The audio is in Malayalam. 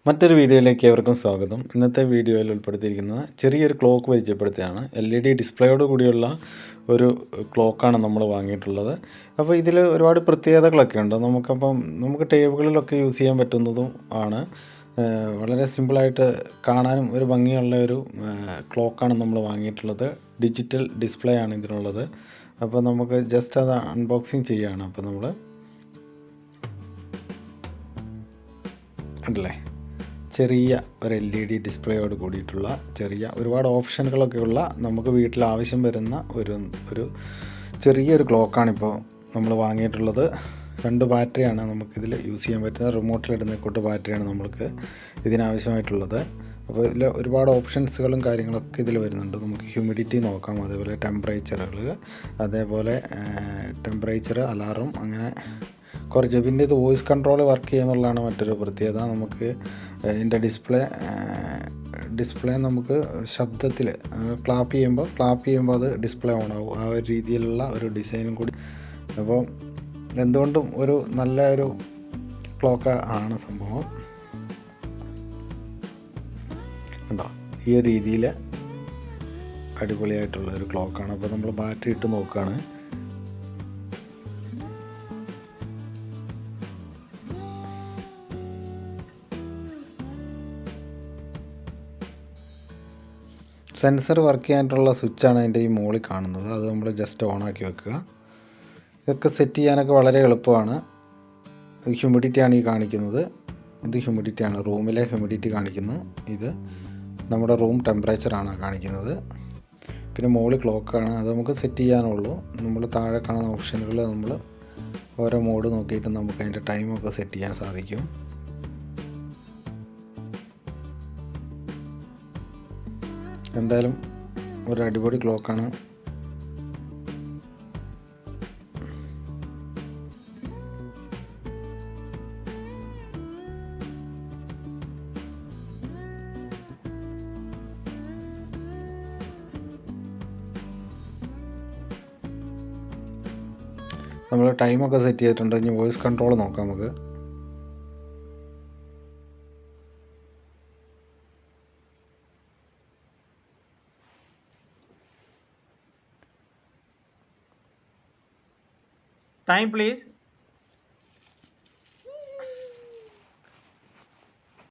മറ്റൊരു വീഡിയോയിലേക്ക് ഏവർക്കും സ്വാഗതം. ഇന്നത്തെ വീഡിയോയിൽ ഉൾപ്പെടുത്തിയിരിക്കുന്നത് ചെറിയൊരു ക്ലോക്ക് പരിചയപ്പെടുത്തുകയാണ്. LED ഡിസ്പ്ലേയോട് കൂടിയുള്ള ഒരു ക്ലോക്കാണ് നമ്മൾ വാങ്ങിയിട്ടുള്ളത്. അപ്പോൾ ഇതിൽ ഒരുപാട് പ്രത്യേകതകളൊക്കെ ഉണ്ട്. നമുക്ക് ടേബിളുകളിലൊക്കെ യൂസ് ചെയ്യാൻ പറ്റുന്നതും ആണ്. വളരെ സിമ്പിളായിട്ട് കാണാനും ഒരു ഭംഗിയുള്ള ഒരു ക്ലോക്കാണ് നമ്മൾ വാങ്ങിയിട്ടുള്ളത്. ഡിജിറ്റൽ ഡിസ്പ്ലേ ആണ് ഇതിനുള്ളത്. അപ്പോൾ നമുക്ക് ജസ്റ്റ് അത് അൺബോക്സിങ് ചെയ്യുകയാണ്. അപ്പോൾ നമ്മൾ ഉണ്ടല്ലേ, ചെറിയ ഒരു LED ഡിസ്പ്ലേയോട് കൂടിയിട്ടുള്ള ഒരുപാട് ഓപ്ഷനുകളൊക്കെയുള്ള നമുക്ക് വീട്ടിൽ ആവശ്യം വരുന്ന ഒരു ചെറിയൊരു ക്ലോക്കാണിപ്പോൾ നമ്മൾ വാങ്ങിയിട്ടുള്ളത്. 2 ബാറ്ററിയാണ് നമുക്കിതിൽ യൂസ് ചെയ്യാൻ പറ്റുന്നത്. റിമോട്ടിലിടുന്ന കൂട്ട് ബാറ്ററിയാണ് നമ്മൾക്ക് ഇതിനാവശ്യമായിട്ടുള്ളത്. അപ്പോൾ ഇതിൽ ഒരുപാട് ഓപ്ഷൻസുകളും കാര്യങ്ങളൊക്കെ ഇതിൽ വരുന്നുണ്ട്. നമുക്ക് ഹ്യൂമിഡിറ്റി നോക്കാം, അതേപോലെ ടെമ്പറേച്ചറുകൾ, അതേപോലെ ടെമ്പറേച്ചർ, അലാറം, അങ്ങനെ കുറച്ച്. പിന്നെ ഇത് വോയിസ് കൺട്രോൾ വർക്ക് ചെയ്യുന്നുള്ളതാണ് മറ്റൊരു പ്രത്യേകത. നമുക്ക് ഇതിൻ്റെ ഡിസ്പ്ലേ നമുക്ക് ശബ്ദത്തിൽ ക്ലാപ്പ് ചെയ്യുമ്പോൾ അത് ഡിസ്പ്ലേ ഓൺ ആവും. ആ ഒരു രീതിയിലുള്ള ഒരു ഡിസൈനും കൂടി. അപ്പോൾ എന്തുകൊണ്ടും ഒരു നല്ല ഒരു ക്ലോക്ക് ആണ് സംഭവം. ഉണ്ടോ, ഈ ഒരു രീതിയിൽ അടിപൊളിയായിട്ടുള്ള ഒരു ക്ലോക്കാണ്. അപ്പോൾ നമ്മൾ ബാറ്ററി ഇട്ട് നോക്കുകയാണ്. സെൻസർ വർക്ക് ചെയ്യാനായിട്ടുള്ള സ്വിച്ചാണ് അതിൻ്റെ ഈ മുകളിൽ കാണുന്നത്. അത് നമ്മൾ ജസ്റ്റ് ഓണാക്കി വെക്കുക. ഇതൊക്കെ സെറ്റ് ചെയ്യാനൊക്കെ വളരെ എളുപ്പമാണ്. ഹ്യൂമിഡിറ്റിയാണ് ഈ കാണിക്കുന്നത്. ഇത് ഹ്യൂമിഡിറ്റിയാണ്, റൂമിലെ ഹ്യൂമിഡിറ്റി കാണിക്കുന്നു. ഇത് നമ്മുടെ റൂം ടെമ്പറേച്ചറാണ് കാണിക്കുന്നത്. പിന്നെ മുകളിൽ ക്ലോക്കാണ്, അത് നമുക്ക് സെറ്റ് ചെയ്യാനുള്ളൂ. നമ്മൾ താഴെ കാണുന്ന ഓപ്ഷനുകൾ നമ്മൾ ഓരോ മോഡ് നോക്കിയിട്ട് നമുക്ക് അതിൻ്റെ ടൈമൊക്കെ സെറ്റ് ചെയ്യാൻ സാധിക്കും. എന്തായാലും ഒരു അടിപൊളി ക്ലോക്കാണ്. നമ്മൾ ടൈമൊക്കെ സെറ്റ് ചെയ്തിട്ടുണ്ട്. ഇനി വോയിസ് കൺട്രോൾ നോക്കാം നമുക്ക്. Time please.